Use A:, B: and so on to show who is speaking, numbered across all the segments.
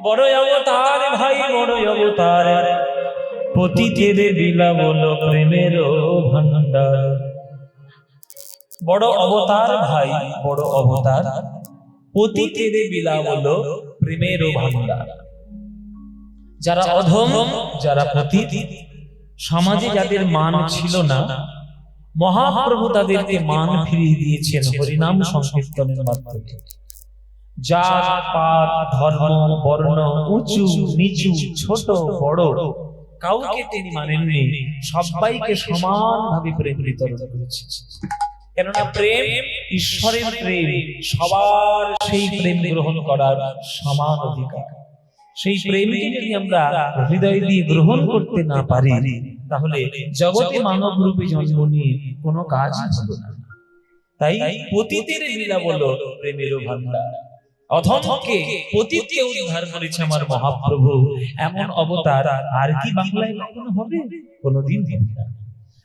A: বড় অবতার ভাই, বড় অবতার, পতিতের বিলাবল প্রেমের ভান্ডার। বড় অবতার ভাই, বড় অবতার, পতিতের বিলাবল প্রেমের ভান্ডার। যারা অধম, যারা পতিত, সমাজে যাদের মান ছিল না, মহাপ্রভু তাদেরকে মান ফিরিয়ে দিয়েছেন হরিনাম সংকীর্তনের মাধ্যমে। জাত পাত ধর্ম বর্ণ উঁচু নিচু ছোট বড় কাউকে তিনি মানেননি, সবাইকে সমানভাবে প্রেম বিতরণ করেছেন। কেননা প্রেম ঈশ্বরের প্রেম, সবার সেই প্রেম গ্রহণ করার সমান অধিকার। সেই প্রেমকে যদি আমরা হৃদয় দিয়ে গ্রহণ করতে না পারি, তাহলে জগতে মানব রূপে জন্ম নিয়ে কোনো কাজ হলো না। তাই পতিতের লীলা বলো প্রেমের ভান্ডার। অধমকে পতিতকে উদ্ধার করেছে আমার মহাপ্রভু। এমন অবতার আর কি বাংলায় কখনো হবে? কোনোদিন হবে না।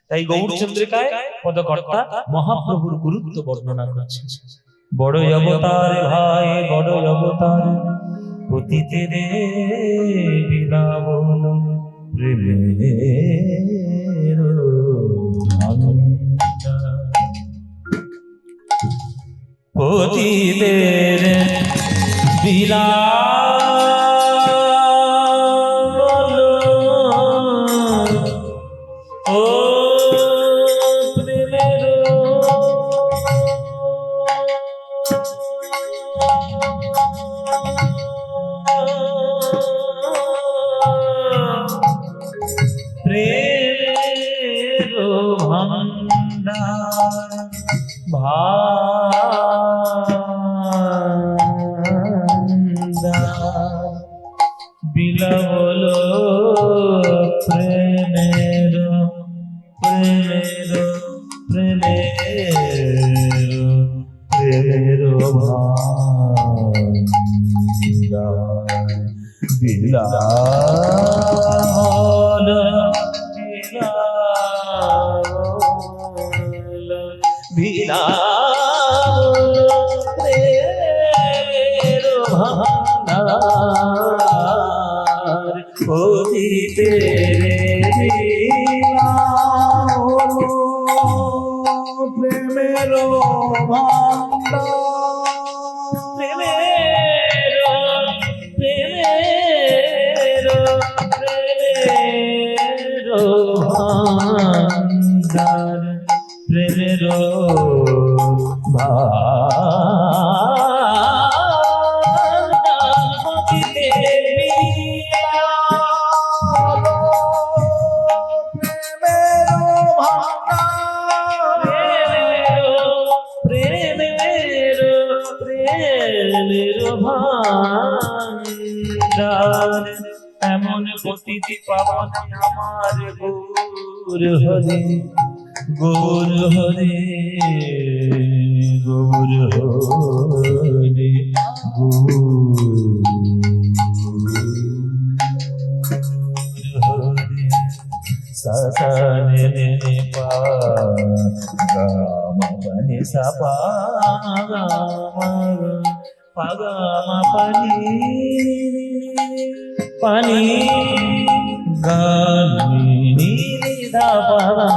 A: তাই গৌরচন্দ্রিকায় পদকর্তা মহাপ্রভুর গুরুত্ব বর্ণনা করছে। বড় অবতার ভাই, বড় অবতার, পতিতের লীলা বলো প্রেমের ভান্ডার। পতিতের লীলা বলো ও প্রেমের ভান্ডার ভান্ডার। লীলা বলো প্রেমের প্রেমের প্রেমের প্রেমের ভান্ডার। লীলা বলো লীলা প্রেমের ভান্ডার। পতিতের লীলা বলো প্রেমের ভান্ডার। প্রেমের প্রেমের প্রেমের ভান্ডার। প্রেমের ভান্ডার। পতিতের লীলা বলো প্রেমের ভান্ডার। প্রেমের প্রেমের ভান্ডার। এমন পতিতি পাবন আমার গৌর হরে, গৌর হরে, গৌর হরে, গৌর হরে। সা নে নে পা গা মা পা নি সা পা গা মা পা গা মা পা নি পানি গা নি ধা পা মা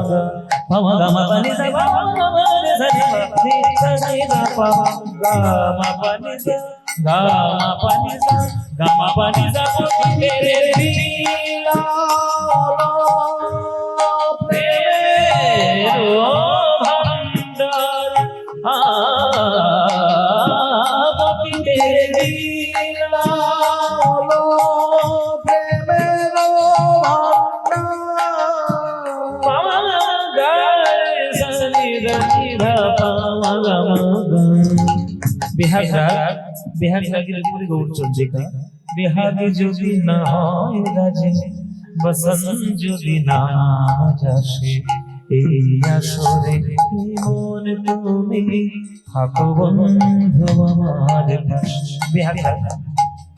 A: গা মা গা মা পা নি সা পা মা রে সা নি সা নি ধা পা গা মা পা নি সা গা মা পা নি সা গা মা পা নি সা। পতিতের লীলা প্রেমের ভান্ডার। পতিতের লীলা বলো প্রেমের ভান্ডার। বেহাগ রাগের উপরে গৌরচন্দ্রিকা। বেহাগ যদি না হয় রাজে, বসন্ত যদি না আসে, এই আসরে মন তুমি থাকো বন্ধু আমার পাশে। বেহাগ রাগ,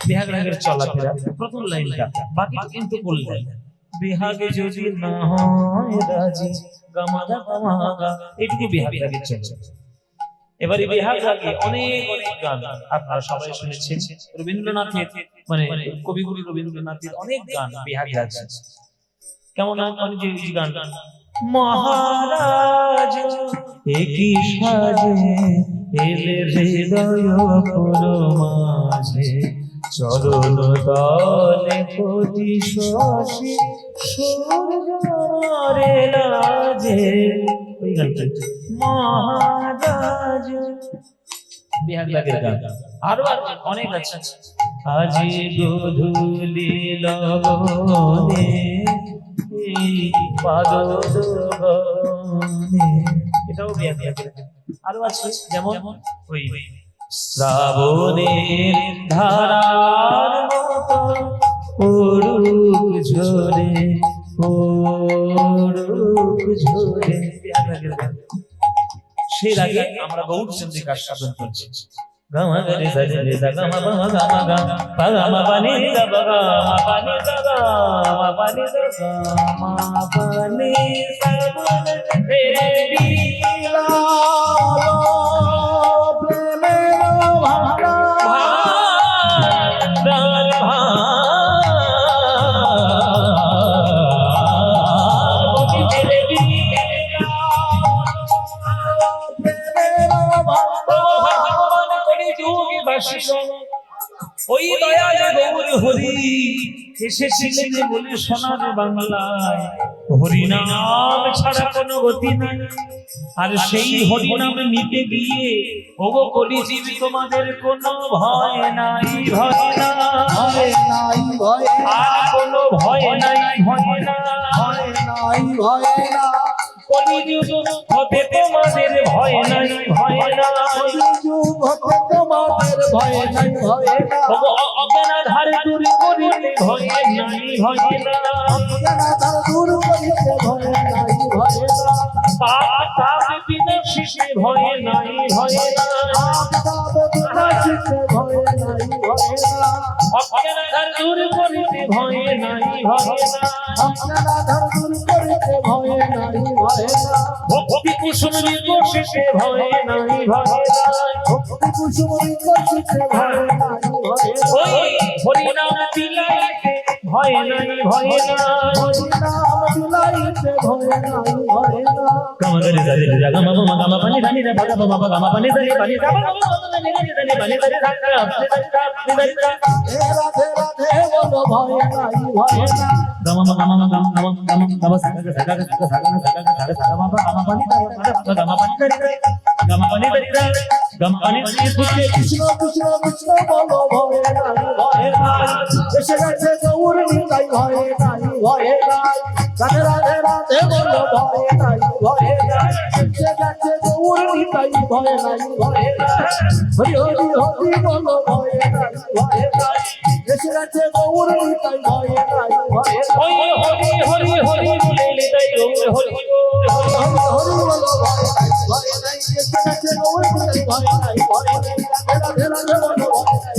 A: বেহাগ রাগের চলাফেরা প্রথম লাইনটা, বাকিটা কিন্তু বললেন। বেহাগ যদি না হয় রাজে, গামাদা গামাগা, এটুকু বেহাগ রাগের চলে। এবারে বেহাগ রাগে অনেক অনেক গান আপনারা সবাই শুনেছেন। রবীন্দ্রনাথের মানে কবিগুরু রবীন্দ্রনাথের অনেক গান বিহারি আছে। কেমন অনেক যে গান, মহারাজ একই সাজে এলে হৃদয় পুর মাঝে, চরণ তলে কোটি শশী সূর্যরে লাজে। ওই গানটা মহারাজ বিহারি লাগের গান। আরো অনেক আছে। আজি গোধূলি লগনে এটাও বিহারি লাগের। আরো আছে যেমন ওই শ্রাবণের ধারার মতো পড়ুক ঝরে পড়ুক ঝরে। সেই আগে আমরা গৌর চন্দ্রিকার সাধন করছি। গামা গরে সরে রে গামা বামা গামা গামা পাগামা পানি দা বাগামা পানি দা গামা পানি দা গামা পানি সাবন রে দিলা প্রেমের ভাঙা ভাঙার ভাঙি রে দিলা প্রেমের ভাঙা যোগী বাসিস। ওই দয়ালে গৌর হরি এসেছিলেন বলে সোনার বাংলায়, হরিনাম ছাড়া কোনো গতি নাই। আর সেই হরিনাম নিতে গিয়ে ওগো কলিজীব তোমাদের কোনো ভয় নাই, ভয় নাই, ভয় আর কোনো ভয় নাই, ভয় নাই, ভয় না। কলিযুগ হতে তোমাদের ভয় নাই, ভয় নাই, কলিযুগ হতে তোমাদের ভয় নাই, ভয় না। অজ্ঞানাধার দূর করিতে ভয় নাই, ভয় না। অজ্ঞানাধার দূর করিতে ভয় নাই, ভয় না। পাপ তাপ বিনাশিতে ভয় নাই, ভয় না। পাপ তাপ বিনাশিতে ভয় নাই, ভয় না। অজ্ঞানাধার দূর করিতে ভয় নাই, ভয় না। অজ্ঞানাধার দূর করিতে ভয় নাই, ভয় না। ভক্তি কুসুম বিকশিতে ভয় নাই, ভয় না। ভক্তি কুসুম বিকশিতে ভয় নাই, ভয় না। ওই হরিনাম বিলাইতে ভয় নাই, ভয় না। হরিনাম বিলাইতে ভয় নাই, ভয় না। গামা গরে সরে রে গামা বামা গামা পানি ধানি রে বাগা বামা গামা পানি ধানি পানি গামা বামা ধানি ধানি ধানি পানি ধানি ধাকা আপনি ধাকা আপনি ধাকা। হে রাধে রাধে বলো ভয় নাই, ভয় না। গামা গামা গামা গামা গামা গামা সাগা সাগা সাগা সাগা সাগা সাগা সাগা বাবা গামা পানি ধানি গামা পানি ধানি গামা পানি ধানি গামা পানি ধানি। কৃষ্ণ কৃষ্ণ কৃষ্ণ বলো ভয় নাই, ভয় নাই। এসে গেছে গৌর নিতাই ভয় নাই, ভয় নাই। রাধে রাধে রাধে বলো ভয় নাই, ভয় নাই। এসে গেছে গৌর নিতাই ভয় নাই, ভয় নাই। হরি হরি হরি বলো ভয় নাই, ভয় নাই। এসে গেছে গৌর নিতাই ভয় নাই, ভয় নাই। ওই হরি হরি হরি বলে নিতাই গৌর হরি হরি হরি বলো ভয় নাই, ভয় নাই। এসে গেছে গৌর নিতাই ভয় নাই, ভয় নাই। রাধে রাধে বলো ভয় নাই,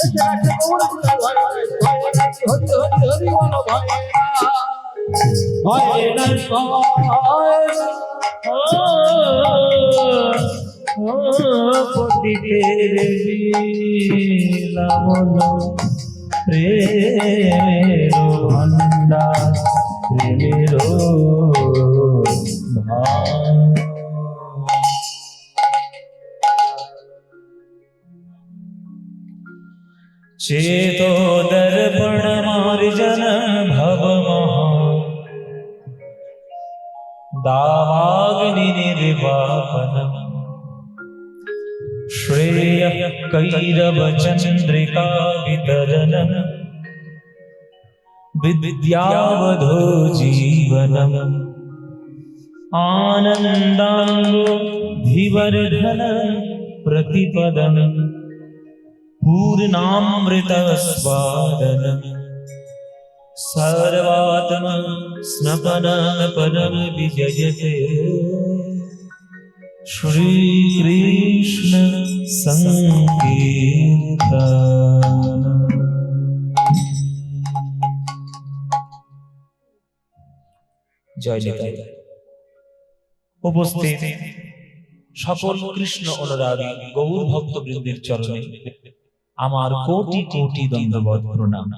A: এসে গেছে গৌর নিতাই ভয় নাই, ভয় নাই। হরি হরি হরি বলো ভয় নাই, ভয় নাই, ভয় নাই। ও পতিতের বিলাবন প্রেমের ভান্ডার, প্রেমের चेतो दर्पण मार्जन भव महा दावाग्नि निर्वापनम् श्रेय कैरव चंद्रिका वितरणम् विद्यावधो जीवनम् आनन्दाङ्गो धिवर्धन प्रतिपदम् पूर्णामृत स्वादनम् सर्वात्मा स्नपन पदम विजयते श्री कृष्ण संकीर्तन। जय जय। उपस्थित সকল কৃষ্ণ অনুরাগী গৌর ভক্তবৃন্দের চরণে আমার কোটি কোটি দণ্ডবত প্রণাম।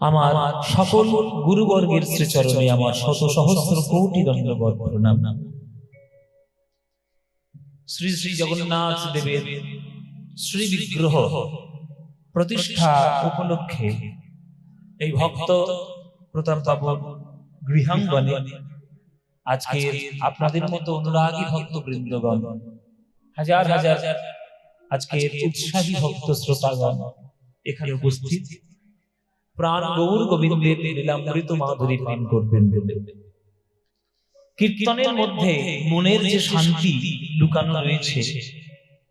A: আমার সকল গুরুবর্গের শ্রীচরণে আমার শত সহস্র কোটি দণ্ডবত প্রণাম। শ্রী শ্রী জগন্নাথ দেবের শ্রী বিগ্রহ প্রতিষ্ঠা উপলক্ষে এই ভক্ত প্রতাপবাবুর গৃহাঙ্গনে আজকে আপনাদের মতো অনুরাগী ভক্ত বৃন্দগণ, হাজার হাজার আজকের উৎসাহী ভক্ত শ্রোতাগণ এখানে উপস্থিত প্রাণ গৌর গোবিন্দের লীলামৃত মাধুরী পান করবেন বলে। কীর্তনের মধ্যে মনের যে শান্তি লুকানো রয়েছে,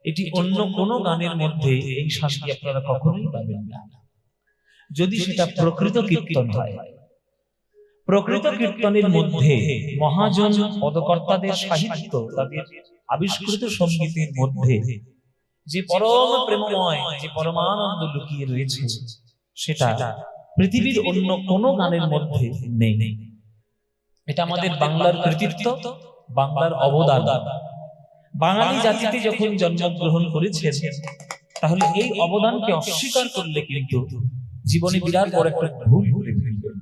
A: এটি অন্য কোনো গানের মধ্যে এই শান্তি আপনারা কখনোই পাবেন না, যদি সেটা প্রকৃত কীর্তন হয়। প্রকৃত কীর্তনের মধ্যে মহাজন পদকর্তাদের সাহিত্য, তাদের আবিষ্কৃত সঙ্গীতের মধ্যে যে পরম প্রেমময়, যে পরমানন্দ লুকিয়ে রয়েছে, সেটা পৃথিবীর অন্য কোনো গানের মধ্যে নেই। এটা আমাদের বাংলার কৃতিত্ব, বাংলার অবদান। বাঙালি জাতিতে যখন জন্মগ্রহণ করেছেন, তাহলে এই অবদানকে অস্বীকার করলে কিন্তু জীবনে বিরাট বড় একটা ভুল করে ফেলবেন।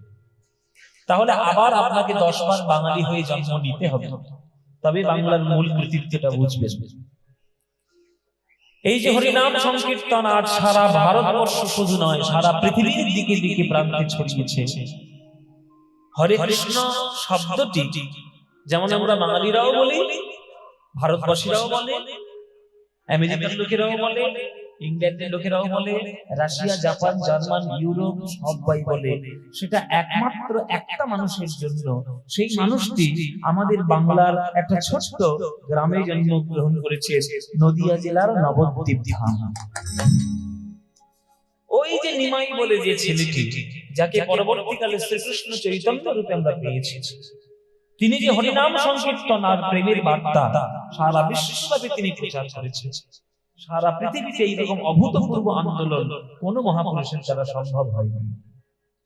A: তাহলে আবার আপনাকে 10 বার বাঙালি হয়ে জন্ম নিতে হবে, তবে বাংলার মূল কৃতিত্বটা বুঝবেন। এই যে হরিনাম সংকীর্তন আজ সারা ভারতবর্ষ শুধু নয়, সারা পৃথিবীর দিকে দিকে প্রান্তে ছড়িয়েছে। হরে কৃষ্ণ শব্দটি যেমন আমরা বাঙালিরাও বলি, ভারতবাসীরাও বলে, আমেরিকার লোকেরাও বলে, ইংল্যান্ডের লোকেরাও বলে, রাশিয়া, জাপান, জার্মান, ইউরোপ সবাই বলে, সেটা একমাত্র একটা মানুষের জন্য। সেই মানুষটি আমাদের বাংলার একটা ছোট্ট গ্রামে জন্মগ্রহণ করেছে, নদিয়া জেলার নবদ্বীপ ধাম। ওই যে নিমাই বলে যে ছেলেটি, যাকে পরবর্তীকালে শ্রীকৃষ্ণ চৈতন্য রূপে আমরা পেয়েছি, তিনি যে হরিনাম সংকীর্তন আর প্রেমের বার্তা সারা বিশ্বব্যাপী তিনি প্রচার করেছেন। সারা পৃথিবীতে এইরকম অভূতপূর্ব আন্দোলন কোন মহাপুরুষের দ্বারা সম্ভব হয়নি।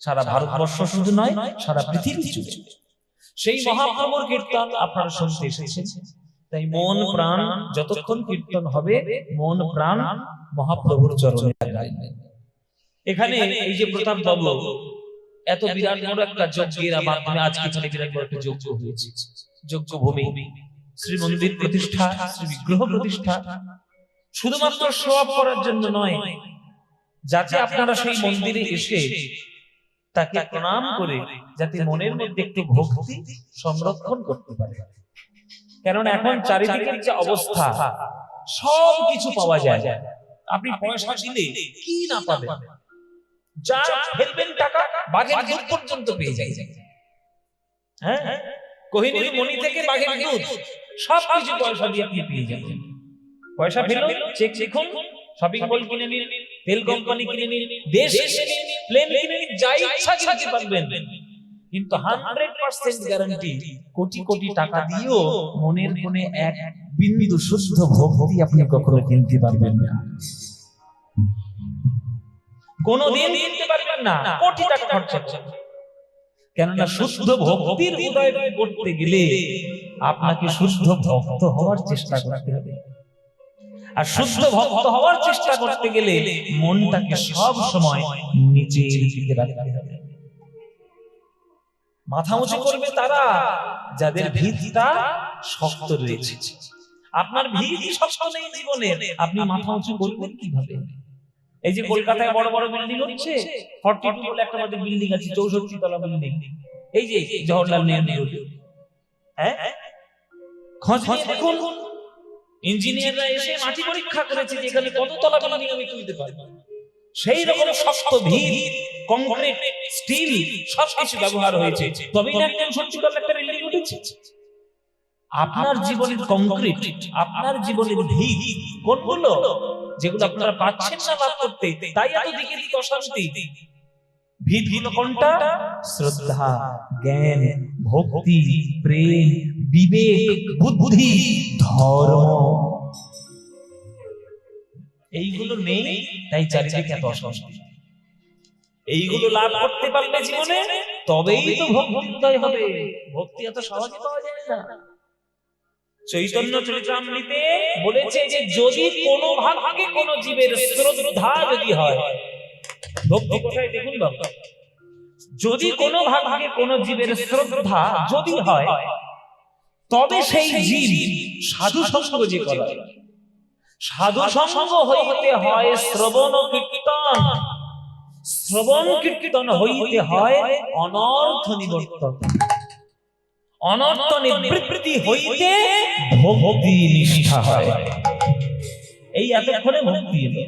A: সারা ভারতবর্ষ শুধু নয়, সারা পৃথিবী জুড়ে সেই মহাপ্রভুর কীর্তন আপনারা শুনতে এসেছেন। তাই মন প্রাণ যতক্ষণ কীর্তন হবে, মন প্রাণ মহাপ্রভুর চরণে লাগাইবে। এখানে এই যে প্রতাপ বাবু এত বিরাট বড় একটা যজ্ঞের মাধ্যমে আজকে এখানে বিরাট বড় একটা যজ্ঞ হয়েছে, যজ্ঞ ভূমি, শ্রী মন্দির প্রতিষ্ঠা, শ্রী বিগ্রহ প্রতিষ্ঠা, শুধুমাত্র শো অফ করার জন্য নয়, যাতে আপনারা সেই মন্দিরে এসে তাকে প্রণাম করে যাতে মনের মধ্যে একটু ভক্তি সংরক্ষণ করতে পারে। কারণ এখন চারিদিকের যে অবস্থা, সব কিছু পাওয়া যায়, আপনি পয়সা দিলে কি না পাবেন, যা ফেলবেন টাকা বাঘের দুধ পর্যন্ত পেয়ে যায়। হ্যাঁ, কোহিনীর মণি থেকে বাঘের দুধ সব কিছু পয়সা দিয়ে আপনি পেয়ে যাবেন। পয়সা ফেলুন, চেক লিখুন, শপিং মল কিনে নিন, তেল কোম্পানি কিনে নিন, দেশ কিনে নিন, প্লেন কিনে নিন, যা ইচ্ছা কিনতে পারবেন। কিন্তু 100% গ্যারান্টি, কোটি কোটি টাকা দিয়েও মনের কোণে এক বিন্দু শুদ্ধ ভক্তি আপনি কখনো কিনতে পারবেন না, কোনদিন কিনতে পারবেন না, কোটি টাকা খরচ হচ্ছে। কেননা শুদ্ধ ভক্তির উদয় করতে গেলে আপনাকে শুদ্ধ ভক্ত হওয়ার চেষ্টা করতে হবে। আর শুদ্ধ ভক্ত হওয়ার চেষ্টা করতে গেলে মনটাকে সব সময় নিচের দিকে রাখতে হবে। মাথা উঁচু করবে তারা যাদের ভিতটা শক্ত রয়েছে। আপনার ভিত শক্ত নেই জীবনে, আপনি মাথা উঁচু করবেন কিভাবে? এই যে কলকাতায় বড় বড় বিল্ডিং হচ্ছে, 42 বলে একটা আমাদের বিল্ডিং আছে, 64 তলা বিল্ডিং, এই যে জওহরলাল নেহরু রোড, হ্যাঁ, খোঁজ নিয়ে দেখুন, ইঞ্জিনিয়াররা এসে মাটি পরীক্ষা করেছে যে এখানে কত তলা বিল্ডিং আমি তুলতে পারবো। সেই রকম শক্ত ভিত, কংক্রিট, স্টিল সবকিছু ব্যবহার হয়েছে, তবেই না একজন 70 তলা একটা বিল্ডিং উঠেছে। আপনার জীবনের কংক্রিট, আপনার জীবনের ভিত কোনগুলো, যেগুলো আপনারা পাচ্ছেন না লাভ করতে, তাই এত দিকে দিকে অশান্তি। ভিতগুলো কোনটা? শ্রদ্ধা, জ্ঞান, ভক্তি, প্রেম, বিবেক, বুদ্ধি, ধর্ম। এইগুলো নেই, তাই চারিদিকে এত অশান্তি। এইগুলো লাভ করতে পারলে জীবনে, তবেই তো ভক্তি উদয় হবে। ভক্তি এত সহজে পাওয়া যায় না। চৈতন্য চরিতামৃতে বলেছে যে যদি কোনো ভাগে কোনো জীবের শ্রদ্ধা যদি হয়, ভক্তি কোথায় দেখুন বাবা, যদি কোনো ভাগে কোনো জীবের শ্রদ্ধা যদি হয়, তবে সেই জীব সাধু সঙ্গ যে করে, সাধু সঙ্গ হইতে হয় শ্রবণ কীর্তন, শ্রবণ কীর্তন হইতে হয় অনর্থ নিবর্তন, অনর্থ নিবৃত্তি হইতে ভক্তি নিষ্ঠা হয়। এই এতক্ষণে ভক্তি এলো।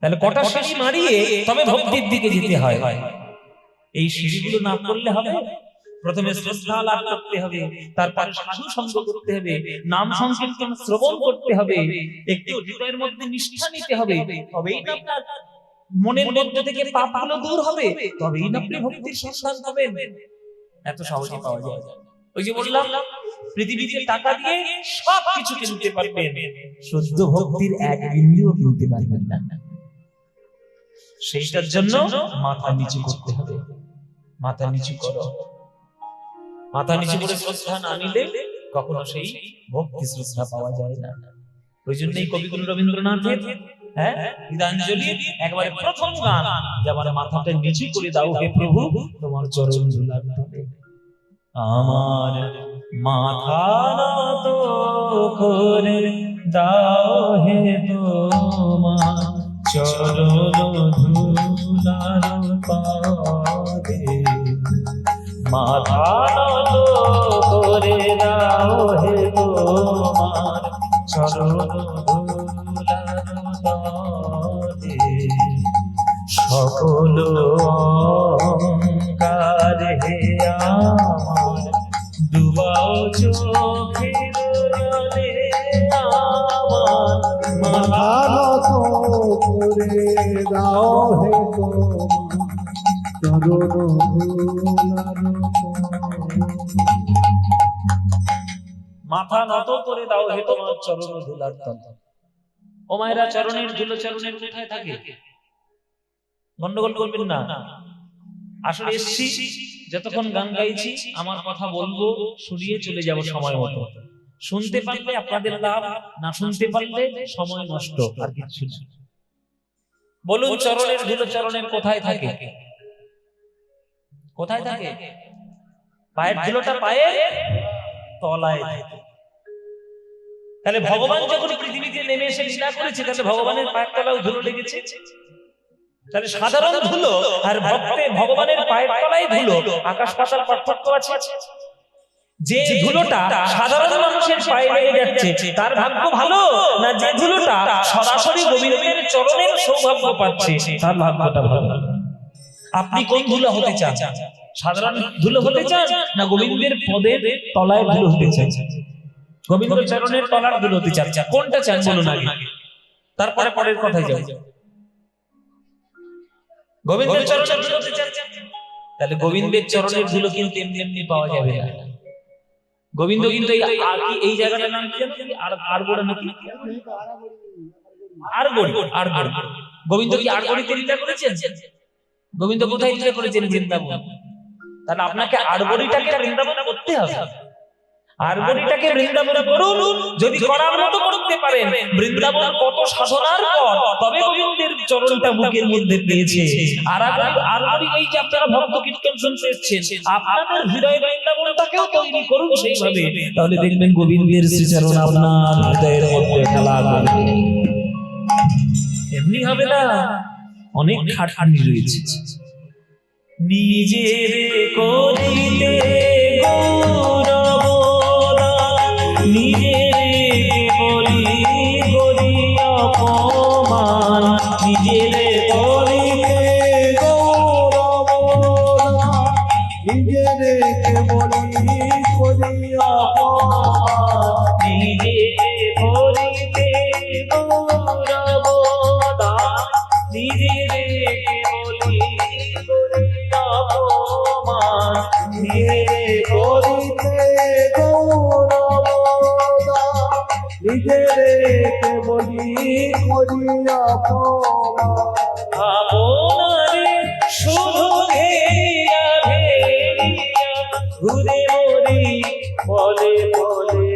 A: তাহলে কটা সিঁড়ি মারিয়ে তবে ভক্তির দিকে যেতে হয়। এই সিঁড়িগুলো না করলে হবে? প্রথমে শ্রদ্ধা লাভ করতে হবে, তারপর সাধু সঙ্গ করতে হবে, নাম সংকীর্তন শ্রবণ করতে হবে, একটু হৃদয়ের মধ্যে নিষ্ঠা নিতে হবে, তবেই না আপনার মনের মধ্যে থেকে পাপগুলো দূর হবে, তবেই না আপনি ভক্তির সন্ধান পাবেন। এত সহজে পাওয়া যায় না। ওই যে বললাম, পৃথিবীতে টাকা দিয়ে সব কিছু কিনতে পারবেন, শুদ্ধ ভক্তির এক বিন্দুও কিনতে পারবেন না। সেইটার জন্য মাথা নিচু করতে হবে। মাথা নিচু করো, মাথা নিচু করে শ্রদ্ধা না নিলে কখনো সেই ভক্তি শ্রদ্ধা পাওয়া যায় না। ওই জন্যই কবিগুরু রবীন্দ্রনাথের গীতাঞ্জলি একবারে প্রথম গান, যেমন মাথাটা নিচু করে দাও হে প্রভু তোমার চরণ ধুলার তলে। আমার মাথা নত করে দাও হে তোমার চরণ ধুলার পাদে, মাথা নত করে দাও হে তোমার চরণ ধুলার পাদে, সকল অহংকার হে আমার ডুবাও চোখের জলে, আমার
B: মাথা নত করে দাও হে তোমার চরণ ধুলার
A: মাথা নত করে দাও হে তোমার চরণ ধুলার তলে। ও মায়েরা, চরণের ধুলো চরণের কোথায় থাকে? গন্ডগোল করবেন না। আসলে এসছি, যতক্ষণ গান গাইছি আমার কথা বলবো, শুনিয়ে চলে যাব সময় মতো। শুনতে পারলে আপনাদের লাভ, না শুনতে পারলে সময় নষ্ট, আর কিছু না। বলুন, চরণের ধুলো চরণের কোথায় থাকে? কোথায় থাকে? পায়ের ধুলোটা পায়ের তলায় থাকে। তাহলে ভগবান যখন পৃথিবীতে নেমে এসে লীলা করেছে, তাহলে ভগবানের পায়ের তলায় ধুলো লেগেছে। তাহলে সাধারণ ধুলো আর ভগবানের পায়ের তলায় ধুলো, আকাশ পাতাল পার্থক্য আছে। যে ধুলোটা সাধারণ মানুষের পায়ে লেগে যাচ্ছে তার ভাগ্য ভালো, না যে ধুলোটা সরাসরি গোবিন্দের চরণের সৌভাগ্য পাচ্ছে তার ভাগ্যটা ভালো? আপনি কোন ধুলো হতে চান? সাধারণ ধুলো হতে চান, না গোবিন্দের পদের তলায় ধুলো হতে চান? গোবিন্দ চরণের তলার ধুলো হতে চান? কোনটা চান বলুন আগে, তারপরে পরের কথায় যাব। গোবিন্দের চরণের ধুলো হতে চান? তাহলে গোবিন্দের চরণের ধুলো কিন্তু এমনি এমনি পাওয়া যাবে না। গোবিন্দ কিন্তু এই জায়গাটার নাম কি জানো? আরগোড়া নাকি? আরগড়ি। গোবিন্দ কি আরগড়িতে লীলা করেছেন? গোবিন্দ কোথায় লীলা করেছেন? বৃন্দাবন। তাহলে আপনাকে আরগড়িটাকে বৃন্দাবন করতে হবে। আরগড়িটাকে বৃন্দাবন করুন, যদি করার মতো করতে পারেন। বৃন্দাবন কত সাধনার পর তবে গোবিন্দের চরণটা বুকের মধ্যে পেয়েছে। আরগড়ি এই যে আপনারা ভক্ত কীর্তন শুনতে এসেছেন, আপনাদের হৃদয়ে বৃন্দাবনটাকেও তৈরি করুন সেইভাবে, তাহলে দেখবেন গোবিন্দের শ্রীচরণ আপনার হৃদয়ের মধ্যে খেলা করবে। এমনি হবে না, অনেক খাটখানি রয়েছে। নিজের করিলে নিজের বলি করি অপমান, নিজের
B: করিতে গৌরব, নিজেকে বলি করি অপমান,
A: নিজের করিতে গৌরব, নিজের বলি করি অপমান,
B: নিজের করিতে গৌরব, নিজেকে বলি করি অপমান,
A: আপনারে শুধু ঘেরিয়া ঘুরে মরি বলে বলে,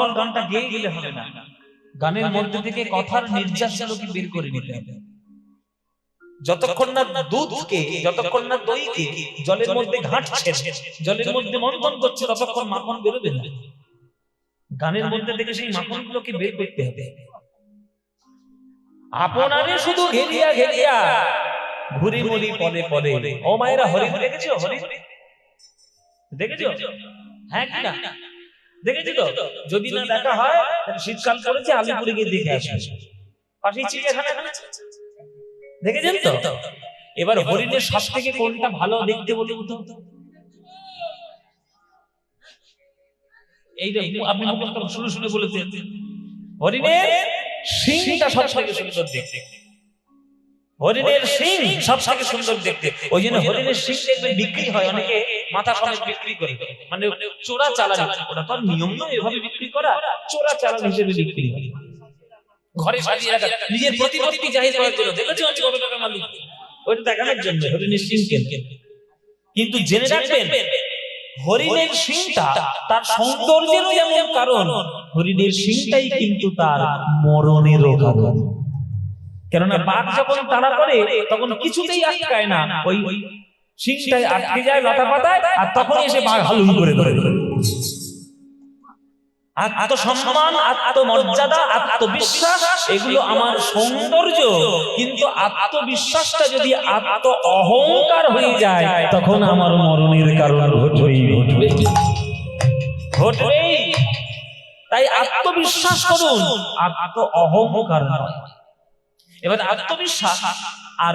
A: নর্মাল গানটা গেয়ে গেলে হবে না, গানের মধ্যে থেকে কথার নির্যাসগুলোকে বের করে নিতে হবে। যতক্ষণ না দুধকে, যতক্ষণ না দইকে জলের মধ্যে ঘাঁটছে, জলের মধ্যে মন্থন করছে, ততক্ষণ মাখন বেরোবে না। গানের মধ্যে থেকে সেই মাখনগুলোকে বের করতে হবে। আপনারে শুধু ঘেরিয়া ঘেরিয়া ঘুরি মরি পদে পদে। ও মায়েরা, হরিণ দেখেছো? হরিণ দেখেছো? হ্যাঁ কি না দেখেছি তো? যদি না দেখা হয় তাহলে শীতকাল পড়েছে, আলিপুরে গিয়ে দেখে আসবে। পাশেই চিড়িয়াখানা দেখেছেন তো? এবার হরিণের সব থেকে কোনটা ভালো দেখতে বলুন তো? এই যে আপনি মুখস্থ শুনে শুনে বলেছেন, হরিণের শিংটা সব থেকে সুন্দর দেখতে। হরিণের শিং সব থেকে সুন্দর দেখতে। ওই জন্য হরিণের শিং দেখবেন বিক্রি হয়, অনেকে মাথা সমেত বিক্রি করে, মানে চোরা চালান। ওটা তো নিয়ম নয় এভাবে বিক্রি করা, চোরা চালান হিসেবে বিক্রি হয়। ঘরে সাজিয়ে রাখা নিজের প্রতিপত্তি জাহির করার জন্য। দেখেছো আমি কত টাকা মালিক, ওইটা দেখানোর জন্য হরিণের শিং কেন। কিন্তু জেনে রাখবেন, হরিণের শিংটা তার সৌন্দর্যেরও যেমন কারণ, হরিণের শিংটাই কিন্তু তার মরণেরও কারণ। কেননা বাঘ যখন তাড়া করে তখন কিছুতেই আটকায় না, ওই শিংটায় আটকে যায় লতা পাতায়, আর তখনই এসে বাঘ হালুম করে ধরে। আত্মসম্মান, আত্মমর্যাদা, আত্মবিশ্বাস এগুলো আমার সৌন্দর্য, কিন্তু আত্মবিশ্বাসটা যদি আত্ম অহংকার হয়ে যায় তখন আমার মরণের কারণ ঘটবেই ঘটবেই। তাই আত্মবিশ্বাস করুন, আত্ম অহংকার নয়। এবার আত্মবিশ্বাস আর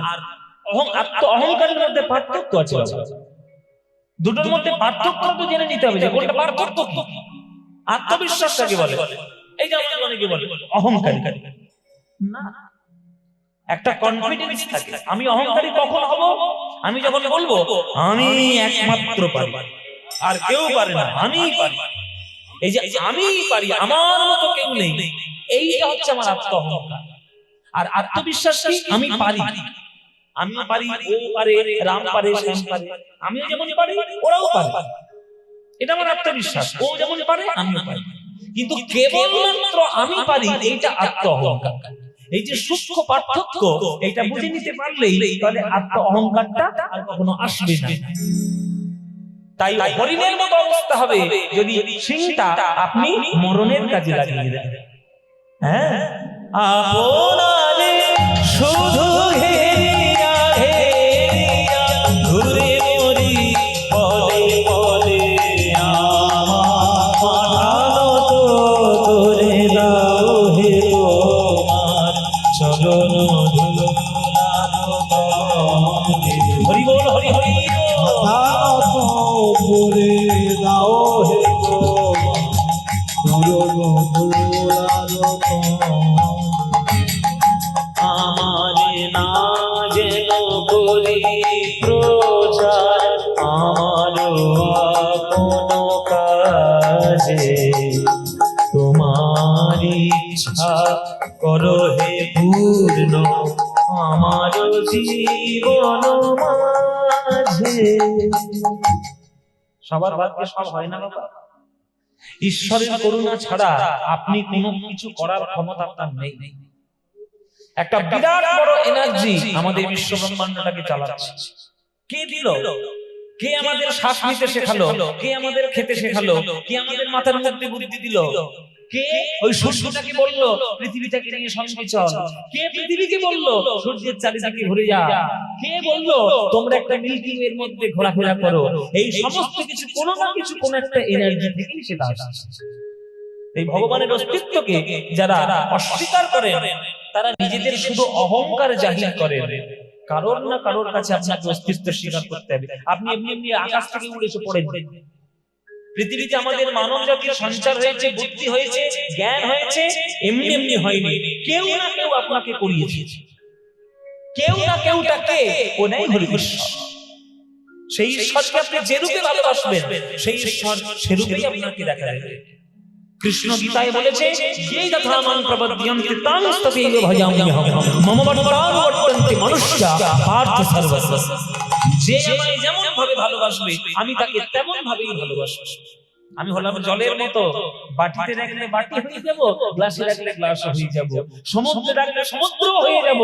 A: আত্ম অহংকারের মধ্যে পার্থক্য আছে। দুটোর মধ্যে পার্থক্য তো জেনে নিতে হবে যে কোনটা পার্থক্য কি। আত্মবিশ্বাসটাকে বলে, এই যে আমাদের অনেকে বলে অহংকারী না, একটা কনফিডেন্স থাকে। আমি অহংকারী কখন হব? আমি যখন বলবো আমি একমাত্র পারি, আর কেউ পারে না, আমিই পারি। এই যে আমিই পারি, আমার মতো কেউ নেই, এইটা হচ্ছে আমার আত্ম অহংকার। আর আত্মবিশ্বাস কি? আমি পারি, আমি পারি, ও পারে, রাম পারে, শ্যাম পারে, আমি যেমন পারি ওরাও পারে, এটা আমার আত্মবিশ্বাস। ও যেমন পারে আমিও পারি, কিন্তু কেবলমাত্র আমি পারি এইটা আত্ম অহংকার। এই যে সূক্ষ্ম পার্থক্য, এটা বুঝে নিতে পারলেই তাহলে আত্ম অহংকারটা আর কখনো আসবে না। তাই হরিণের মতো অবস্থা হবে যদি শিংটা আপনি মরণের কাজে লাগিয়ে দেন। হ্যাঁ, আপনারে শুধু ঘেরিয়া ঘেরিয়া ঘুরে মরি পদে পদে, আমার পাঠানো তো করে দাও হে তোমার চরণ ধুলানো তলে। হরি বল, হরি হরি।
B: পাঠানো করে দাও হে তোমার চরণ ধুলানো তলে।
A: আমারে না যেন করি প্রচার আমার আপন কাজে, তোমার ইচ্ছা করো হে পূর্ণ আমার জীবন মাঝে। সবার ভাগ্যে সব হয় না বাবা। ঈশ্বরের করুণা ছাড়া আপনি কোনো কিছু করার ক্ষমতা আপনার নেই। একটা বিরাট বড় এনার্জি আমাদের বিশ্ব ব্রহ্মাণ্ডটাকে চালাচ্ছে। কে দিল? কে আমাদের শ্বাস নিতে শেখালো? কে আমাদের খেতে শেখালো? কে আমাদের মাথার মধ্যে বুদ্ধি দিল? কে ওই সূর্যটাকে বললো পৃথিবীটাকে নিয়ে সঙ্গে চল? কে পৃথিবীকে বললো সূর্যের চারিদিকে ঘুরে যা? কে বললো তোমরা একটা মিল্কি ওয়ের মধ্যে ঘোরাফেরা করো? এই সমস্ত কিছু কোনো না কিছু কোন একটা এনার্জি থেকে সেটা আসছে। এই ভগবানের অস্তিত্বকে যারা অস্বীকার করে তারা নিজেদের শুধু অহংকার জাহির করে। কারোর না কারোর কাছে আপনাকে অস্তিত্ব স্বীকার করতে হবে। আপনি এমনি এমনি আকাশ থেকে উড়ে এসে পড়েন। পৃথিবীতে আমাদের মানব জাতির সঞ্চার হয়েছে, বুদ্ধি হয়েছে, জ্ঞান হয়েছে, এমনি এমনি হয়নি। কেউ না কেউ আপনাকে করিয়েছে। কেউ না কেউটাকে ওনাই হরি কৃষ্ণ। সেই ঈশ্বরকে আপনি যে রূপে ভালোবাসবেন সেই ঈশ্বর সেরূপেই আপনাকে দেখা দেবে। কৃষ্ণ গীতায় বলেছে এই যথা মান প্রবদ্যন্তে তাং তথৈব ভজাম্যহম মম বর্তান বর্তন্তে মনুষ্যা পার্থ সর্বস্ব। যে আমায় যেমন ভাবে ভালোবাসবে আমি তাকে তেমন ভাবেই ভালোবাসব। আমি হলাম জলের মতো, বাটিতে রাখলে বাটি হয়ে যাব, গ্লাসে রাখলে গ্লাস হয়ে যাব, সমুদ্রে রাখলে সমুদ্র হয়ে যাব,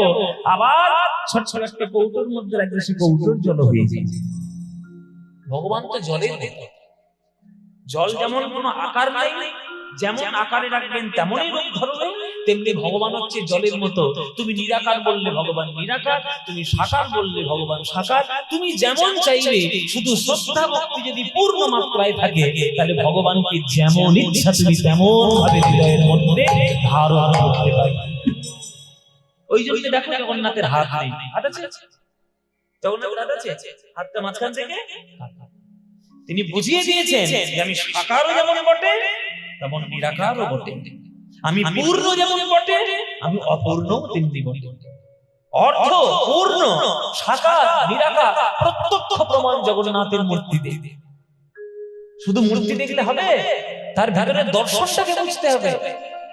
A: আবার ছোট ছোট একটা কৌটোর মধ্যে রাখলে সে কৌটোর জল হয়ে যাবে। ভগবান তো জলের মতো। জল যেমন কোনো আকার নাই, যেমন আকারে রাখবেন তেমনই রূপ ধরবে, তেমনি ভগবান হচ্ছে জলের মতো। তুমি নিরাকার বললে ভগবান নিরাকার, তুমি সাকার বললে ভগবান সাকার। তুমি যেমন চাইবে, শুধু শ্রদ্ধা ভক্তি যদি পূর্ণ মাত্রায় থাকে, তাহলে ভগবানকে যেমন ইচ্ছা তুমি তেমন ভাবে হৃদয়ের মধ্যে ধারণ করতে পারবে। ওই জন্য দেখো জগন্নাথের হাত নেই, হাত আছে? জগন্নাথের হাত আছে? হাতটা মাঝখান থেকে তিনি বুঝিয়ে দিয়েছেন যে আমি সাকারও যেমন বটে তেমন নিরাকারও বটে, আমি পূর্ণ যেমন বটে আমি অপূর্ণ তেমনি বটে। অর্থ পূর্ণ, সাকার, নিরাকার প্রত্যক্ষ প্রমাণ জগন্নাথের মূর্তিতে। শুধু মূর্তি দেখলে হবে? তার ভিতরে দর্শনটাকে বুঝতে হবে,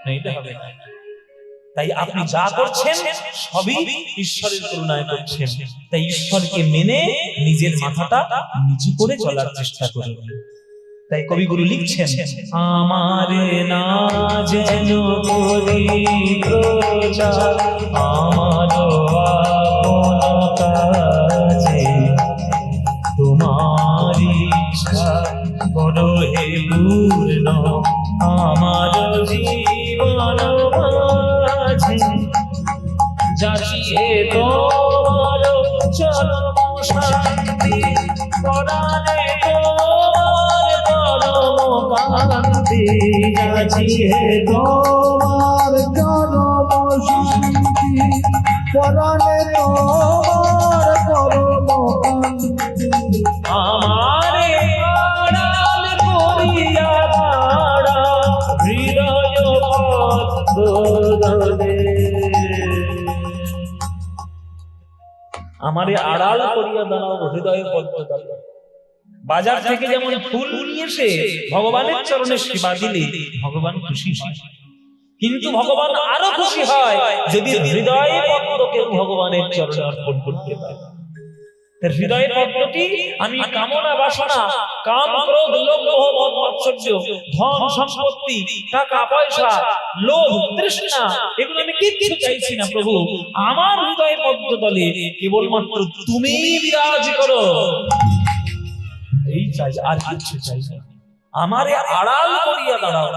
A: নইলে হবে না। তাই আপনি যা করছেন সবই ঈশ্বরের করুণায় করছেন। তাই ঈশ্বরকে মেনে নিজের মাথাটা নিচু করে চলার চেষ্টা করুন। তাই কবিগুরু লিখছেন, আমার না যেন করি প্রচার আমার আপন কাজে, তোমার ইচ্ছা করো হে পূর্ণ আমার জীবন মাঝে, যাচিয়ে তোমার চরম শান্তি পরাণে তোমার পরম কান্তি, যাচিয়ে
B: তোমার জনম শান্তি পরাণে তোমার পরম কান্তি,
A: আমারে আড়াল করিয়া দাঁড়া হৃদয় পদ্মে, আমারে আড়াল করিয়া দাঁড়াও হৃদয় পদ্মে। বাজার থেকে যেমন ফুল নিয়ে এসে ভগবানের চরণে সেবা দিলে ভগবান খুশি হয়, কিন্তু ভগবান আরো খুশি হয় যদি হৃদয় পদ্মকে ভগবানের চরণে অর্পণ করতে পারে। হৃদয় পদ্মটি আমি কামনা বাসনা, কাম ক্রোধ লোভ মোহ মদ মাৎসর্য, ধন সম্পত্তি, টাকা পয়সা, লোভ তৃষ্ণা, এগুলো আমি কিচ্ছু চাইছি না প্রভু। আমার হৃদয় পদ্ম তলে কেবলমাত্র তুমিই বিরাজ করো, এই চাই, আর কিচ্ছু চাই না। আমারে আড়াল করিয়া দাঁড়াও।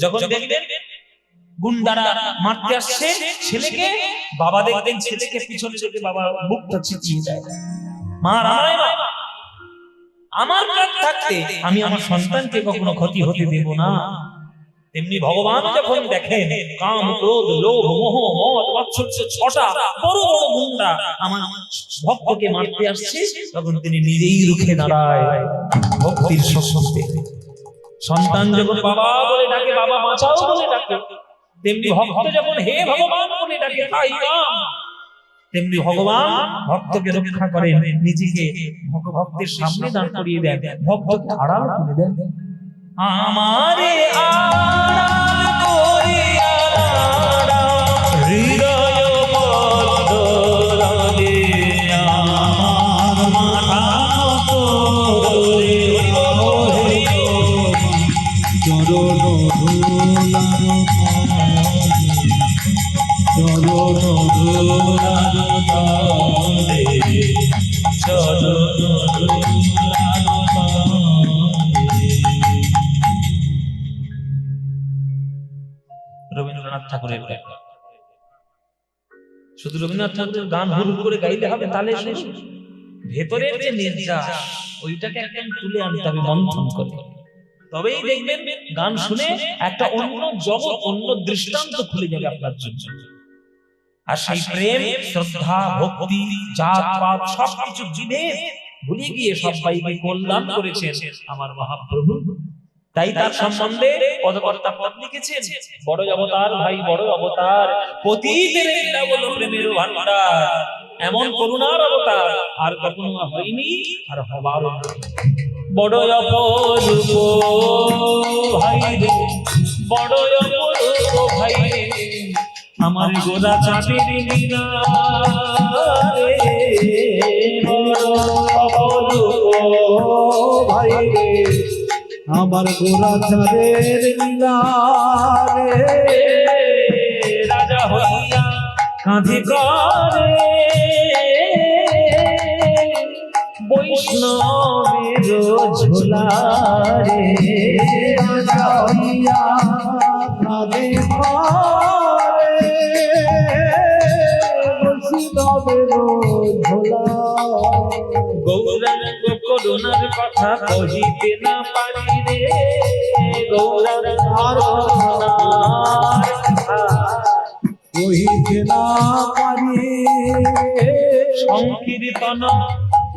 A: যখন দেখবেন গুন্ডারা মারতে আসছে ছেলেকে, বাবা দেখবেন ছেলেকে পিছনে থেকে বাবা বুকটা চিতিয়ে দেয়, মা রামায় মা, আমার প্রাণ থাকতে আমি আমার সন্তানকে কখনো ক্ষতি হতে দেব না। তেমনি ভগবান যখন দেখেন কাম ক্রোধ লোভ মোহ মদ মাৎসর্য ছটা বড় বড় গুন্ডা আমার ভক্তকে মারতে আসছে, তখন তিনি নিজেই রুখে দাঁড়ায় ভক্তির শক্তিতে। সন্তান যখন বাবা বলে ডাকে, বাবা বাঁচাও বলে ডাকে, তেমনি ভক্ত যখন হে ভগবান বলে ডাকে তাই নাম, তেমনি ভগবান ভক্তকে রক্ষা করেন, নিজেকে ভক্তের সামনে দাঁড় করিয়ে দেন, ভক্তকে আড়াল করে দেন। আমারে আড়াল করিয়া দাঁড়াও হৃদয় পদ্মে, আমার মাথা নত করে
B: চরণ ধুলার তলে, চরণ ধুলার তলে।
A: রবীন্দ্রনাথ ঠাকুরের গান। শুধু রবীন্দ্রনাথ ঠাকুরের গান হুড় করে গাইলে হবে তাহলে ভেতরের যে নির্যাস ওইটাকে একদম তুলে আনতে হবে মন্থন করে, তবেই দেখবেন গান শুনে একটা অন্য জগৎ, অন্য দৃষ্টান্ত খুলে যাবে আপনার জন্য। আর সেই প্রেম শ্রদ্ধা ভক্তি জাত পাত সবকিছু বিভেদ ভুলে গিয়ে সবাইকে কল্যাণ করেছেন আমার মহাপ্রভু। তাই তার সম্বন্ধে পদকর্তা পদ লিখেছেন, বড় অবতার ভাই বড় অবতার, পতিতের লীলা বলো প্রেমের ভান্ডার, এমন করুণার অবতার আর কখনো হয়নি আর হবারও না। বড় অপরূপ ভাই রে, বড় অপরূপ ভাই রে, আমার গোরা চাঁদের মিনারে, বড় অপরূপ ভাই রে,
B: আমার গোরাচারের লীলা রে
A: রাজা হইয়া কাঁধে করে বৈষ্ণবের ঝোলা রে
B: রাজা হইয়া কাঁধে করে বৈষ্ণবের ঝোলা।
A: গৌরাঙ্গ করুণার কথা কহিতে না পারি রে গৌরাঙ্গ করুণার কথা
B: কহিতে না পারি
A: সংকীর্তন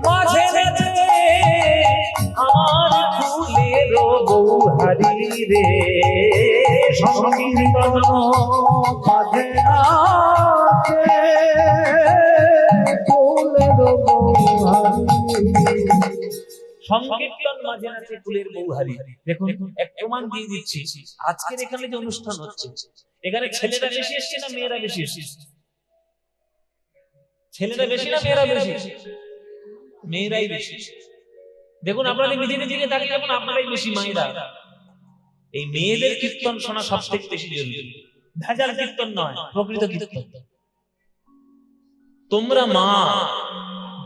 A: মাঝে মাঝে আমার ফুলের গৌহারি রে সংকীর্তন
B: মাঝে আছে ফুলের গৌহারি।
A: সংকীর্তন মাঝে আছে ফুলের গৌহারি। দেখুন এক প্রমাণ দিয়ে দিচ্ছি, আজকের এখানে যে অনুষ্ঠান হচ্ছে এখানে ছেলেরা বেশি এসছে না মেয়েরা বেশি এসছে? ছেলেরা বেশি না মেয়েরা বেশি? মেয়েরাই বেশি। দেখুন আপনাদের নিজে নিজেকে তাকিয়ে দেখুন আপনারাই বেশি মায়েরা। এই মেয়েদের কীর্তন শোনা সবথেকে বেশি জরুরি। ভেজাল কীর্তন নয়, প্রকৃত কীর্তন। তোমরা মা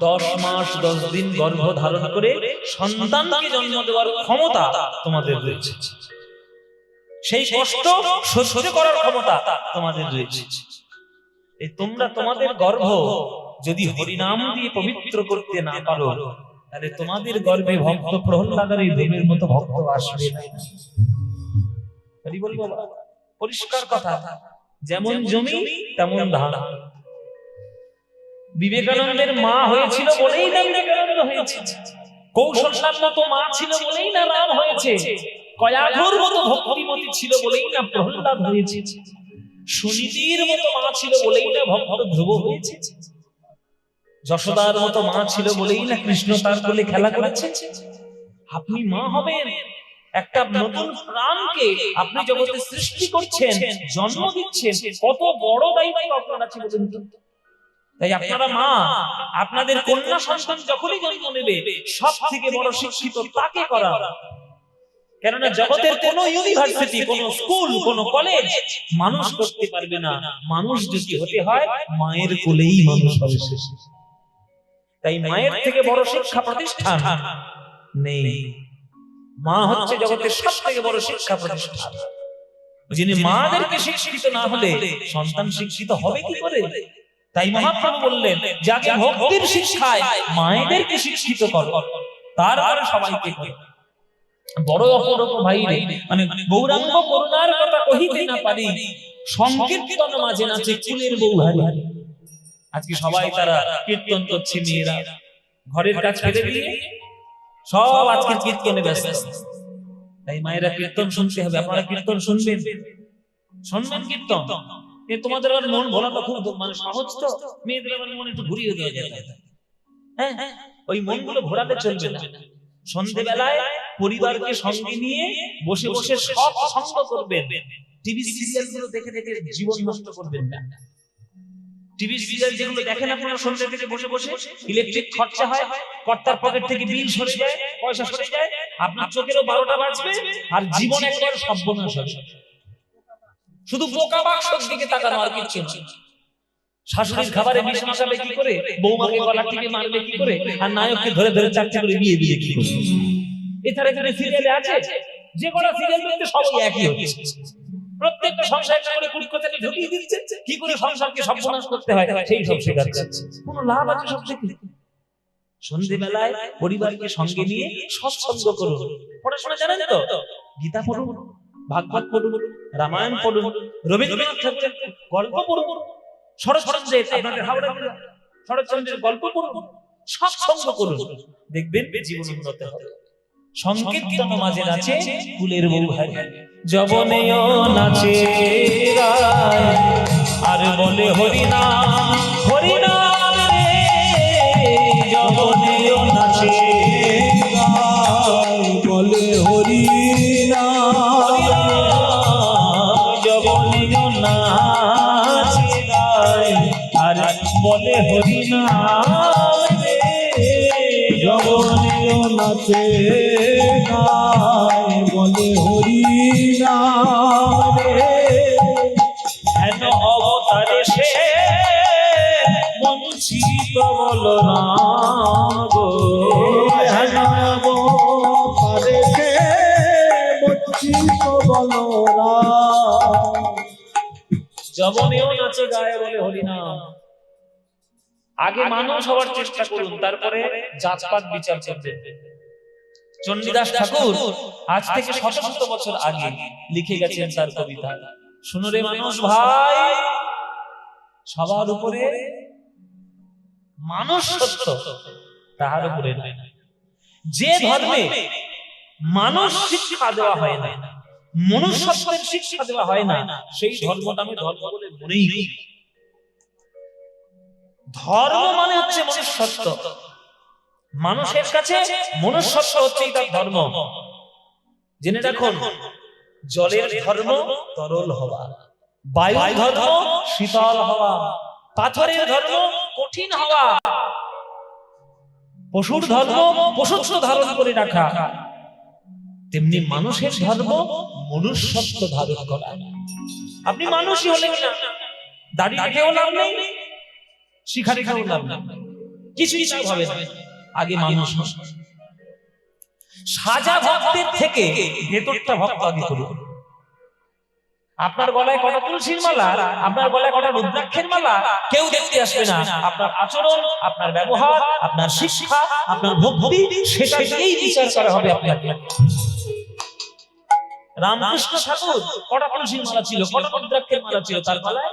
A: 10 মাস 10 দিন গর্ভ ধারণ করে সন্তানকে জন্ম দেওয়ার ক্ষমতা তোমাদের রয়েছে। সেই কষ্ট সহ্য করার ক্ষমতা তোমাদের রয়েছে। এই তোমরা তোমাদের গর্ভ যদি হরিনাম দিয়ে পবিত্র করতে না পারো তাহলে তোমাদের গর্ভে ভক্ত প্রহ্লাদের এই দেবের মতো ভক্ত আসবে না। হরি বল বাবা, পরিষ্কার কথা। যেমন জমি তেমন ধান। বিবেকানন্দের মা হয়েছিল বলেই না বিবেকানন্দ হয়েছে। কৌশল্যার মতো মা ছিল বলেই না রাম হয়েছে। কয়াধুর মতো ভক্তিমতী ছিল বলেই না প্রহ্লাদ হয়েছে। সুনীতির মতো মা ছিল বলেই না ভক্ত ধ্রুব হয়েছে। যশোদার মতো মা ছিল বলেই না কৃষ্ণ তার কোলে খেলা করেছে। আপনি মা হবেন, একটা নতুন প্রাণকে আপনি জগতে সৃষ্টি করছেন, জন্ম দিচ্ছেন, কত বড় দায়িত্ব আপনার আছে বলুন তো। তাই আপনারা মা, আপনাদের কন্যা সন্তান যখনই জন্ম নেবে সব থেকে বড় শিক্ষিত তাকে করা। কেননা জগতের কোন ইউনিভার্সিটি, কোন স্কুল, কোন কলেজ মানুষ করতে পারবে না। মানুষ যদি হতে হয় মায়ের কোলেই মানুষ হবে। তাই মায়ের থেকে বড় শিক্ষা প্রতিষ্ঠান নেই। মা হচ্ছে জগতের সব থেকে বড় শিক্ষা প্রতিষ্ঠান। যিনি মাদেরকে শিক্ষিত না হলে সন্তান শিক্ষিত হবে কি করে? তাই মহাপ্রভু বললেন, যাকে ভক্তির শিক্ষায় মায়েদেরকে শিক্ষিত করো, তারপরে সবাইকে করো। বড় অপরূপ ভাই রে, মানে গৌরাঙ্গ করুণার কথা কহিতে না পারি, সংকীর্তন মাঝে নাচে কুলের গৌহারি। আজকে সবাই তারা কীর্তন করছে, মেয়েরা ঘরের কাজ ফেলে দিয়ে সব আজকে কীর্তনে ব্যস্ত। তাই মায়েরা কীর্তন শুনতে হবে। আপনারা কীর্তন শুনবেন, শুনবেন কীর্তন। তোমাদের আবার মন ভোলাটা খুব মানে সহজ তো, মেয়েদের আবার মন একটু ঘুরিয়ে দেওয়া যায়। হ্যাঁ, ওই মনগুলো ঘোরাতে চলবে না। সন্ধ্যেবেলায় পরিবারকে সঙ্গে নিয়ে বসে বসে সব সঙ্গ করবেন। টিভি সিরিয়াল গুলো দেখে দেখে জীবন নষ্ট করবেন না। টিভি সিরিয়াল যেগুলো দেখেন আপনারা সন্ধ্যা থেকে বসে বসে, ইলেকট্রিক খরচা হয়, কর্তার পকেট থেকে বিল সরে যায়, পয়সা সরে যায়, আপনার চোখেরও 12টা বাজবে, আর জীবন একবার সর্বনাশ হবে। শুধু বোকা বাক্সের দিকে তাকানো, আর কিছু না। শাশুড়ির খাবারে বিষ মাখাবে কি করে, বৌমাকে গলা টিপে মারবে কি করে, আর নায়ককে ধরে ধরে চাকরি করে বিয়ে দিয়ে কি করে। এছাড়া এখানে সিরিয়ালে আছে, যে কোনো সিরিয়াল মধ্যে সবই একই হচ্ছে। প্রত্যেকটা সংসারটা করে কুটকোতানি ঢুকিয়ে দিচ্ছে, কি করে সংসারকে সর্বনাশ করতে হয় সেই সব শেখাচ্ছে। কোনো লাভ আছে সব শিখে? সন্ধ্যেবেলায় পরিবারকে সঙ্গে নিয়ে সৎসঙ্গ করুন। পড়াশোনা জানেন তো, গীতা পড়ুন, ভাগবত পড়ুন, রামায়ণ পড়ুন, রবীন্দ্রনাথ ঠাকুরের গল্প পড়ুন, শরৎচন্দ্রের, আপনাদের হাওড়া শরৎচন্দ্রের গল্প পড়ুন, সৎসঙ্গ করুন, দেখবেন জীবন উন্নত হবে। সংকীর্তন মাঝে নাচে ফুলের গৌহারি, যবনেও নাচে রায়, আর বলে হরিনাম হরিনাম রে, যবনেও নাচে রায়,
B: বলে হরিনাম,
A: যবনেও নাচে রায়, আর বলে হরিনাম রে,
B: যবনেও নাচে গায় বলে হরি নাম রে
A: হেন অবতারে সে বঞ্চিত বলরাম গো।
B: হেন অবতারে সে বঞ্চিত বলরাম
A: যবনেও নাচে গায়ে বলে হরিনাম। আগে মানুষ হওয়ার চেষ্টা করুন, তারপরে জাতপাত বিচার করবেন। চণ্ডীদাস ঠাকুর আজ থেকে শত শত বছর আগে লিখে গেছেন তার কবিতা। শুনো রে মানুষ ভাই, সবার উপরে মানুষ সত্য, তাহার উপরে নয়। যে ধর্মে মানুষ শিক্ষা দেওয়া হয় না, মনুষ্যত্বের শিক্ষা দেওয়া হয় না, সেই ধর্মটা আমি ধর্ম বলে মনেই করি। ধর্ম মানে হচ্ছে মনুষ্যত্ব। মানুষের কাছে মনুষ্যত্ব হচ্ছে তার ধর্ম। জেনে রাখুন, জলের ধর্ম তরল হওয়া, বায়ুর ধর্ম শীতল হওয়া, পাথরের ধর্ম কঠিন হওয়া, পশুর ধর্ম পশুত্ব ধারণ করে রাখা, তেমনি মানুষের ধর্ম মনুষ্যত্ব ধারণ করা। আপনি মানুষই হলেন না, দাড়ি রেখেও লাভ নেই, শিখা রেখেও লাভ নেই, কিছুই লাভ হবে না। আগে মানুষ হন। সাজা ভক্তের থেকে ভেতরটা ভক্ত আগে করুন। আপনার গলায় কটা তুলসীর মালা, আপনার গলায় কটা রুদ্রাক্ষের মালা কেউ দেখতে আসবে না। আপনার আচরণ, আপনার ব্যবহার, আপনার শিক্ষা, আপনার ভক্তি, সেটা দিয়েই বিচার করা হবে আপনাকে। রামকৃষ্ণ ঠাকুর কটা তুলসীর মালা ছিল, কটা রুদ্রাক্ষের মালা ছিল তার গলায়?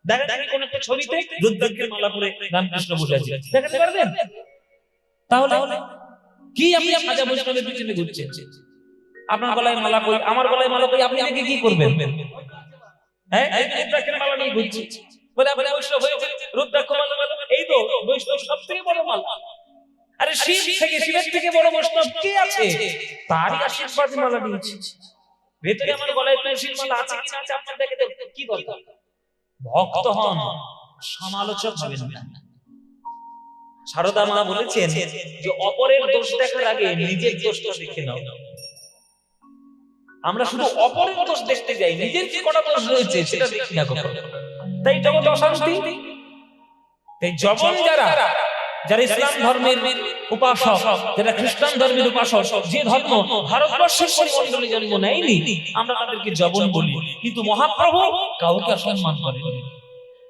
A: দেখেন কোন একটা ছবিতে রুদ্রাক্ষের মালা পরে রামকৃষ্ণ বসে আছে, দেখাতে পারবেন? তাহলে কি আপনি সাজা বৈষ্ণবের পিছনে ঘুরছেন? আপনার গলায় মালা কই, আমার গলায় মালা কই, আপনি দেখে কি করবেন? হ্যাঁ, রুদ্রাক্ষের মালা নিয়ে ঘুরছি বলে আপনি বৈষ্ণব হয়েছে, রুদ্রাক্ষ মালা, এই তো বৈষ্ণব সবথেকে বড় মালা। আরে শিব থেকে, শিবের থেকে বড় বৈষ্ণব কে আছে? তারই আশীর্বাদে মালা দিয়েছি। ভেতরে আমার গলায় তুলসীর মালা আছে কি না আছে আপনার দেখে কি দরকার? ভক্ত হন, সমালোচক হবেন না। সারদা মা বলেছেন যে অপরের দোষ দেখার আগে নিজের দোষটা দেখে নাও। আমরা শুধু অপরের দোষ দেখতে যাই, নিজের কি কটা দোষ রয়েছে সেটা দেখি না কখনো। তাই জগতে অশান্তি। তাই যখন যারা ইসলাম ধর্মের উপাসক, যারা খ্রিস্টান ধর্মের উপাসক, যে ধর্ম ভারতবর্ষের পরিমণ্ডলে জন্ম নেয়নি, আমরা তাদেরকে যবন বলি। কিন্তু মহাপ্রভু কাউকে অসম্মান করেন।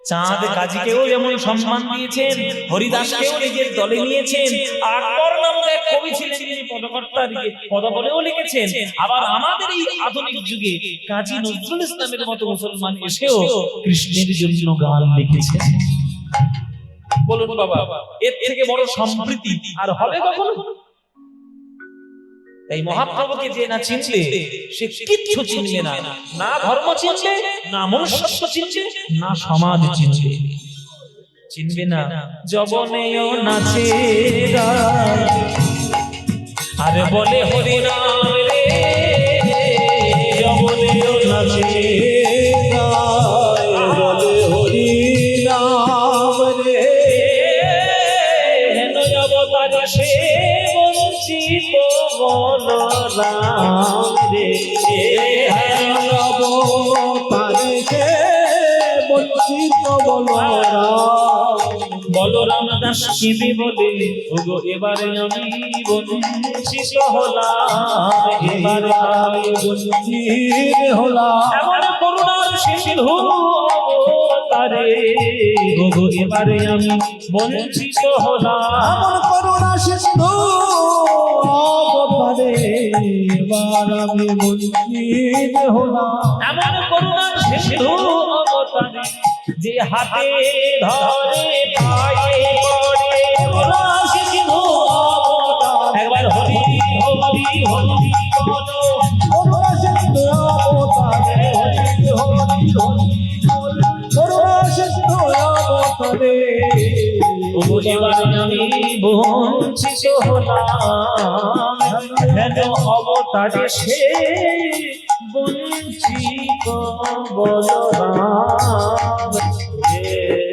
A: চাঁদ কাজীকেও যেমন সম্মান দিয়েছেন, হরিদাসকেও নিজের দলে নিয়েছেন, আকবর নামক এক কবি ছিলেন যিনি পদকর্তাকে পদ বলেও লিখেছেন। আবার আমাদের এই আধুনিক যুগে কাজী নজরুল ইসলামের মতো মুসলমান এসেও কৃষ্ণের জন্য গান লিখেছেন। বলুন বাবা, এর থেকে বড় সম্প্রীতি আর হবে কখনো? এই মহাপ্রভুকে যে না চিনবে সে কিচ্ছু চিনবে না। না ধর্ম চিনবে, না মনুষ্যত্ব চিনবে, না সমাজ চিনবে, চিনবে না। যবনেও নাচে গায় আরে বলে হরি নাম রে,
B: যবনেও নাচে গায় বলে হরি নাম রে
A: হেন অবতারে সে বঞ্চিত বলরাম রে।
B: হেন অবতারে সে বঞ্চিত বলরাম
A: বলরাম দাস কি বলে, ওগো এবারে আমি বঞ্চিত হলাম,
B: এবারে আমি বঞ্চিত হলাম।
A: এমন করুণার সিন্ধু অবতারে, ওগো এবারে আমি বঞ্চিত হলাম।
B: এমন করুণা সিন্ধু অবতারে এবার আমি বঞ্চিত হলাম।
A: এমন করুণার সিন্ধু অবতারে, যে হাতে ধরে পায়ে পড়ে করুণা সিন্ধু অবতার। একবার হরি হরি হরি বলো,
B: করুণা সিন্ধু অবতারে হরি হরি হরি বলো, করুণা সিন্ধু অবতারে
A: ওগো এবার আমি বঞ্চিত হলাম। হেন অবতারে সে বঞ্চিত বলরাম রে।